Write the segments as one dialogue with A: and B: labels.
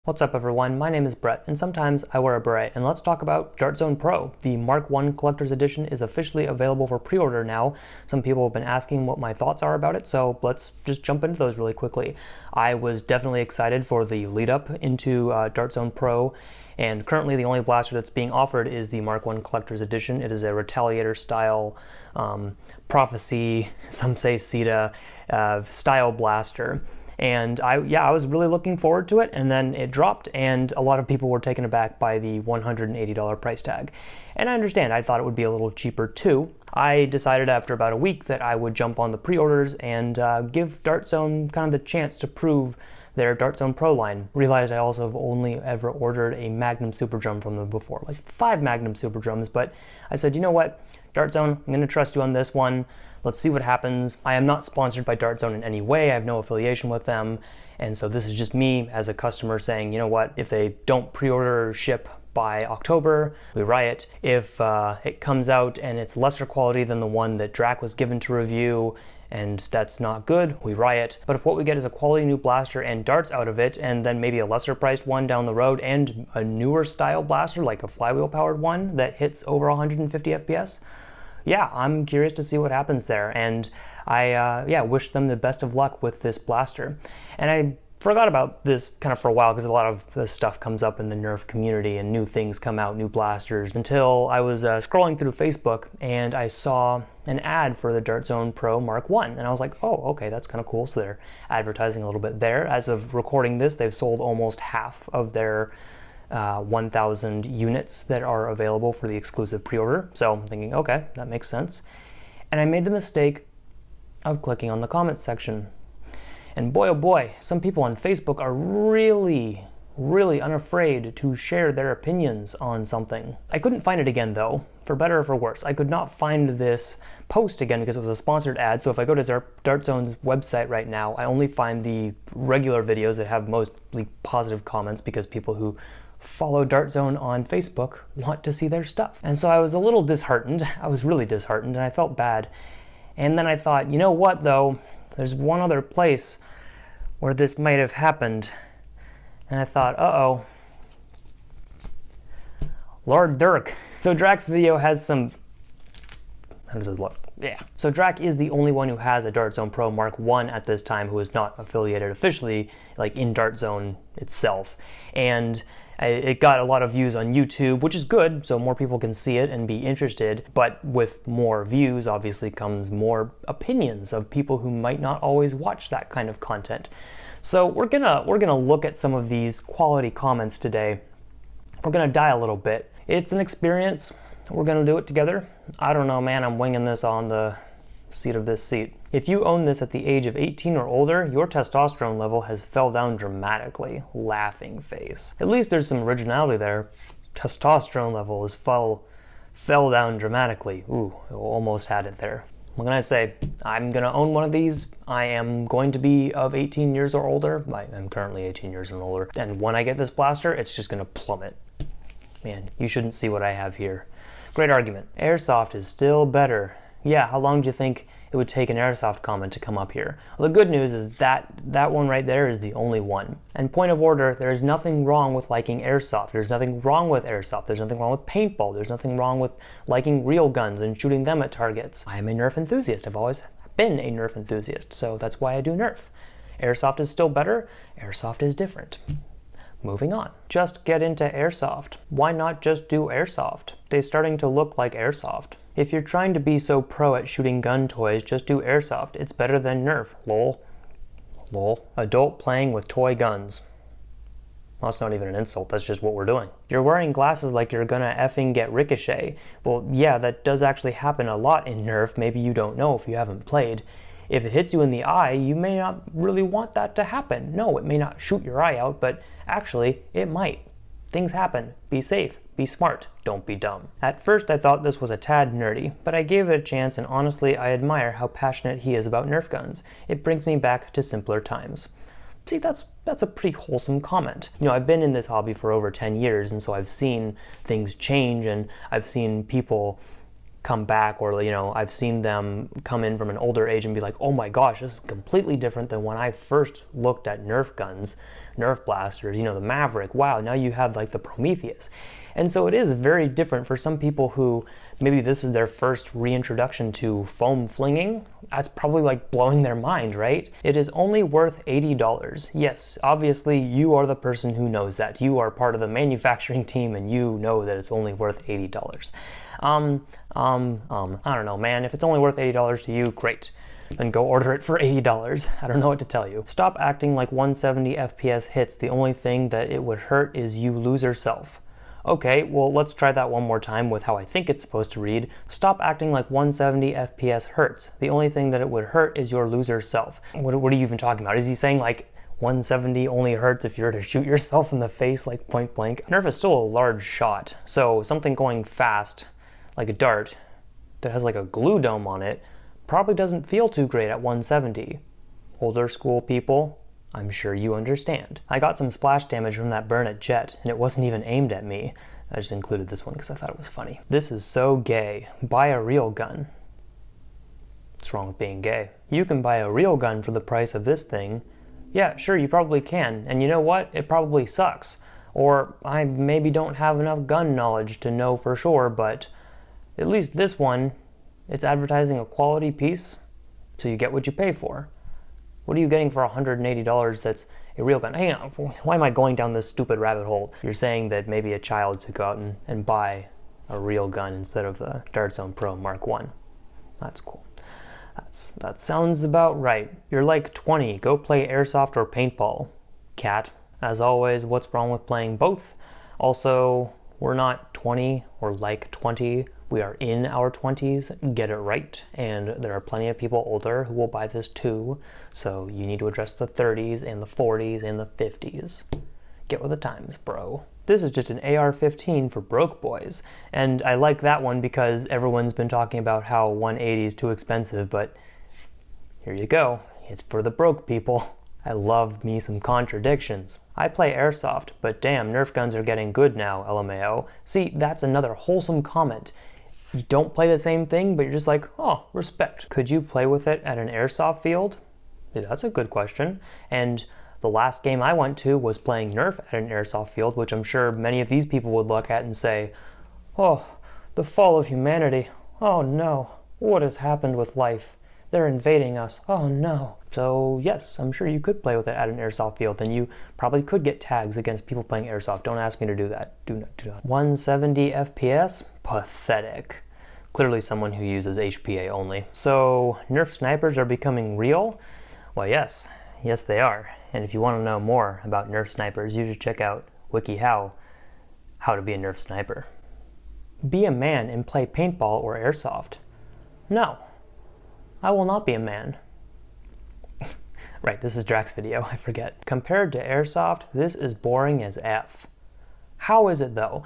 A: What's up everyone, my name is Brett, and sometimes I wear a beret, and let's talk about Dart Zone Pro. The Mark 1 Collector's Edition is officially available for pre-order now. Some people have been asking what my thoughts are about it, so let's just jump into those really quickly. I was definitely excited for the lead up into Dart Zone Pro, and currently the only blaster that's being offered is the Mark 1 Collector's Edition. It is a Retaliator style, Prophecy, some say CETA, style blaster. And I was really looking forward to it, and then it dropped, and a lot of people were taken aback by the $180 price tag. And I understand, I thought it would be a little cheaper too. I decided after about a week that I would jump on the pre-orders and give Dart Zone kind of the chance to prove their Dart Zone Pro line. Realized I also have only ever ordered a Magnum Super Drum from them before, like 5 Magnum Super Drums, but I said, you know what, Dart Zone, I'm gonna trust you on this one. Let's see what happens. I am not sponsored by Dart Zone in any way. I have no affiliation with them. And so this is just me as a customer saying, you know what, if they don't pre-order or ship by October, we riot. If it comes out and it's lesser quality than the one that Drac was given to review, and that's not good, we riot. But if what we get is a quality new blaster and darts out of it, and then maybe a lesser priced one down the road and a newer style blaster, like a flywheel powered one that hits over 150 FPS, yeah, I'm curious to see what happens there, and I wish them the best of luck with this blaster. And I forgot about this kind of for a while because a lot of this stuff comes up in the Nerf community and new things come out, new blasters, until I was scrolling through Facebook and I saw an ad for the Dart Zone Pro Mark 1, and I was like, oh, okay, that's kind of cool. So they're advertising a little bit there. As of recording this, they've sold almost half of their 1,000 units that are available for the exclusive pre-order. So I'm thinking, okay, that makes sense. And I made the mistake of clicking on the comments section. And boy, oh boy, some people on Facebook are really unafraid to share their opinions on something. I couldn't find it again though, for better or for worse. I could not find this post again because it was a sponsored ad. So if I go to Dart Zone's website right now, I only find the regular videos that have mostly positive comments because people who follow Dart Zone on Facebook want to see their stuff. And so I was a little disheartened. I was really disheartened and I felt bad. And then I thought, you know what though? There's one other place where this might have happened. And I thought, uh-oh. Lord Dirk. So Drac's video has some... How does this look? Yeah. So Drac is the only one who has a Dart Zone Pro Mark 1 at this time who is not affiliated officially, like in Dart Zone itself. And it got a lot of views on YouTube, which is good, so more people can see it and be interested. But with more views, obviously, comes more opinions of people who might not always watch that kind of content. So we're gonna look at some of these quality comments today. We're gonna die a little bit. It's an experience. We're gonna do it together. I don't know, man, I'm winging this on the seat of this seat. If you own this at the age of 18 or older, your testosterone level has fell down dramatically. Laughing face. At least there's some originality there. Testosterone level is fell down dramatically. Ooh, almost had it there. What can I say? I'm gonna own one of these. I am going to be of 18 years or older. I'm currently 18 years and older. And when I get this blaster, it's just gonna plummet. Man, you shouldn't see what I have here. Great argument. Airsoft is still better. Yeah, how long do you think it would take an Airsoft comment to come up here? Well, the good news is that one right there is the only one. And point of order, there is nothing wrong with liking Airsoft. There's nothing wrong with Airsoft. There's nothing wrong with paintball. There's nothing wrong with liking real guns and shooting them at targets. I am a Nerf enthusiast. I've always been a Nerf enthusiast, so that's why I do Nerf. Airsoft is still better. Airsoft is different. Moving on. Just get into Airsoft. Why not just do Airsoft? They're starting to look like Airsoft. If you're trying to be so pro at shooting gun toys, just do Airsoft. It's better than Nerf. Lol. Lol. Adult playing with toy guns. Well, that's not even an insult, that's just what we're doing. You're wearing glasses like you're gonna effing get ricochet. Well, yeah, that does actually happen a lot in Nerf. Maybe you don't know if you haven't played. If it hits you in the eye, you may not really want that to happen. No, it may not shoot your eye out, but actually, it might. Things happen. Be safe. Be smart. Don't be dumb. At first, I thought this was a tad nerdy, but I gave it a chance, and honestly, I admire how passionate he is about Nerf guns. It brings me back to simpler times. See, that's a pretty wholesome comment. You know, I've been in this hobby for over 10 years, and so I've seen things change, and I've seen people come back, or I've seen them come in from an older age and be like, oh my gosh, this is completely different than when I first looked at Nerf guns. Nerf blasters, you know, the Maverick. Wow, now you have like the Prometheus. And so it is very different for some people who maybe this is their first reintroduction to foam flinging. That's probably like blowing their mind, right? It is only worth $80. Yes, obviously you are the person who knows that. You are part of the manufacturing team and you know that it's only worth $80. I don't know, man. If it's only worth $80 to you, great. Then go order it for $80. I don't know what to tell you. Stop acting like 170 FPS hits. The only thing that it would hurt is you loser self. Okay, well, let's try that one more time with how I think it's supposed to read. Stop acting like 170 FPS hurts. The only thing that it would hurt is your loser self. What are you even talking about? Is he saying like 170 only hurts if you're to shoot yourself in the face like point blank? Nerf is still a large shot, so something going fast, like a dart, that has like a glue dome on it, probably doesn't feel too great at 170. Older school people, I'm sure you understand. I got some splash damage from that Beret jet, and it wasn't even aimed at me. I just included this one because I thought it was funny. This is so gay. Buy a real gun. What's wrong with being gay? You can buy a real gun for the price of this thing. Yeah, sure, you probably can. And you know what? It probably sucks. Or I maybe don't have enough gun knowledge to know for sure, but at least this one, it's advertising a quality piece, so you get what you pay for. What are you getting for $180 that's a real gun? Hang on, why am I going down this stupid rabbit hole? You're saying that maybe a child should go out and buy a real gun instead of the Dart Zone Pro Mark 1. That's cool. That sounds about right. You're like 20, go play airsoft or paintball. Cat. As always, what's wrong with playing both? Also, we're not 20 or like 20. We are in our 20s, get it right, and there are plenty of people older who will buy this too, so you need to address the 30s and the 40s and the 50s. Get with the times, bro. This is just an AR-15 for broke boys, and I like that one because everyone's been talking about how 180 is too expensive, but here you go, it's for the broke people. I love me some contradictions. I play airsoft, but damn, Nerf guns are getting good now, LMAO. See, that's another wholesome comment. You don't play the same thing, but you're just like, oh, respect. Could you play with it at an airsoft field? Yeah, that's a good question. And the last game I went to was playing Nerf at an airsoft field, which I'm sure many of these people would look at and say, oh, the fall of humanity. Oh no, what has happened with life? They're invading us. Oh no. So yes, I'm sure you could play with it at an airsoft field, and you probably could get tags against people playing airsoft. Don't ask me to do that. Do not. 170 FPS? Pathetic. Clearly someone who uses HPA only. So Nerf snipers are becoming real? Well, yes they are. And if you want to know more about Nerf snipers, you should check out WikiHow, how to be a Nerf sniper. Be a man and play paintball or airsoft. No, I will not be a man. Right, this is Drax's video, I forget. Compared to airsoft, this is boring as F. How is it though?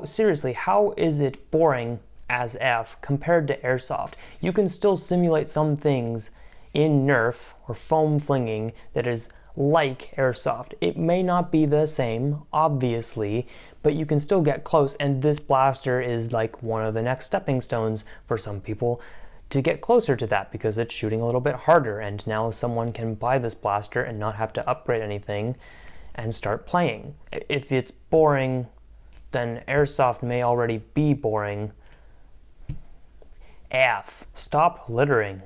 A: Seriously, how is it boring as F compared to airsoft? You can still simulate some things in Nerf or foam flinging that is like airsoft. It may not be the same, obviously, but you can still get close, and this blaster is like one of the next stepping stones for some people to get closer to that because it's shooting a little bit harder, and now someone can buy this blaster and not have to upgrade anything and start playing. If it's boring, then airsoft may already be boring. F. Stop littering.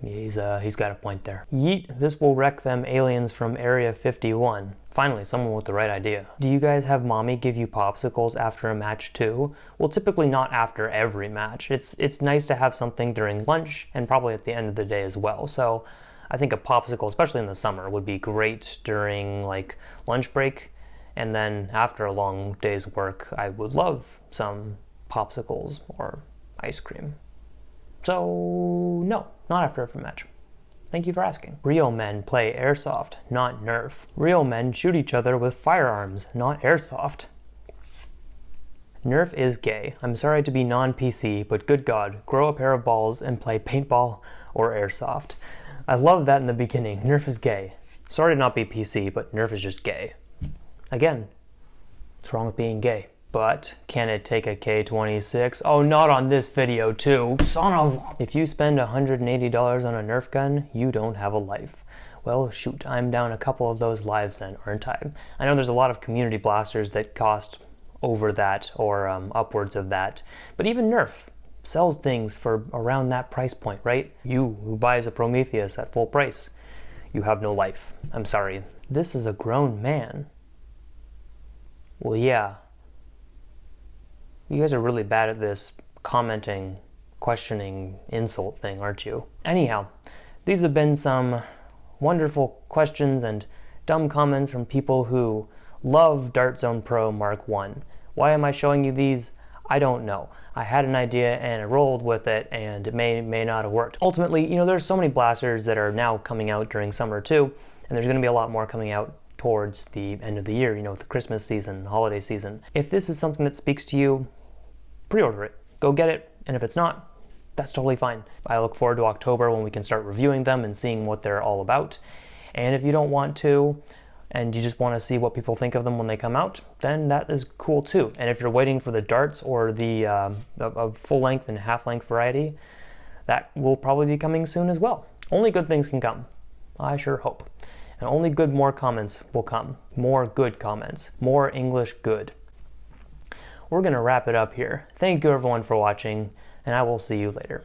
A: He's got a point there. Yeet, this will wreck them aliens from Area 51. Finally, someone with the right idea. Do you guys have mommy give you popsicles after a match too? Well, typically not after every match. It's nice to have something during lunch and probably at the end of the day as well. So I think a popsicle, especially in the summer, would be great during like lunch break. And then after a long day's work, I would love some popsicles or ice cream. So no, not after every match. Thank you for asking. Real men play airsoft, not Nerf. Real men shoot each other with firearms, not airsoft. Nerf is gay. I'm sorry to be non-PC, but good God, grow a pair of balls and play paintball or airsoft. I love that in the beginning. Nerf is gay. Sorry to not be PC, but Nerf is just gay. Again, what's wrong with being gay? But can it take a K26? Oh, not on this video too. Son of... If you spend $180 on a Nerf gun, you don't have a life. Well, shoot, I'm down a couple of those lives then, aren't I? I know there's a lot of community blasters that cost over that or upwards of that, but even Nerf sells things for around that price point, right? You who buys a Prometheus at full price, you have no life. I'm sorry. This is a grown man. Well, yeah. You guys are really bad at this commenting, questioning, insult thing, aren't you? Anyhow, these have been some wonderful questions and dumb comments from people who love Dart Zone Pro Mark 1. Why am I showing you these? I don't know. I had an idea and I rolled with it, and it may not have worked. Ultimately, there's so many blasters that are now coming out during summer too, and there's going to be a lot more coming out towards the end of the year, with the Christmas season, holiday season. If this is something that speaks to you, pre-order it. Go get it, and if it's not, that's totally fine. I look forward to October when we can start reviewing them and seeing what they're all about. And if you don't want to, and you just want to see what people think of them when they come out, then that is cool too. And if you're waiting for the darts or the full-length and half-length variety, that will probably be coming soon as well. Only good things can come. I sure hope. And only more comments will come. More good comments. More English good. We're going to wrap it up here. Thank you everyone for watching, and I will see you later.